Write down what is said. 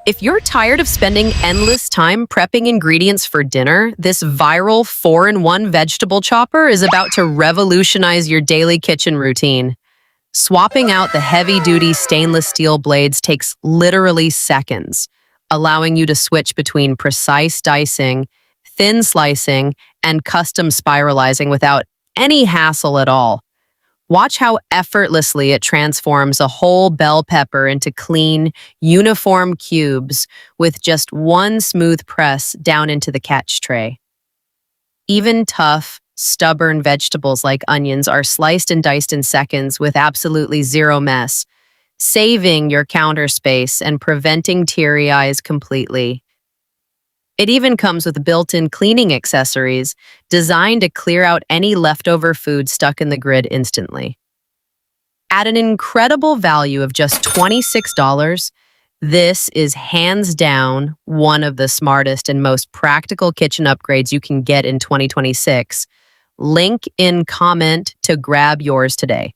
If you're tired of spending endless time prepping ingredients for dinner, this viral 4-in-1 vegetable chopper is about to revolutionize your daily kitchen routine. Swapping out the heavy-duty stainless steel blades takes literally seconds, allowing you to switch between precise dicing, thin slicing, and custom spiralizing without any hassle at all. Watch how effortlessly it transforms a whole bell pepper into clean, uniform cubes with just one smooth press down into the catch tray. Even tough, stubborn vegetables like onions are sliced and diced in seconds with absolutely zero mess, saving your counter space and preventing teary eyes completely. It even comes with built-in cleaning accessories designed to clear out any leftover food stuck in the grid instantly. At an incredible value of just $26, this is hands down one of the smartest and most practical kitchen upgrades you can get in 2026. Link in comment to grab yours today.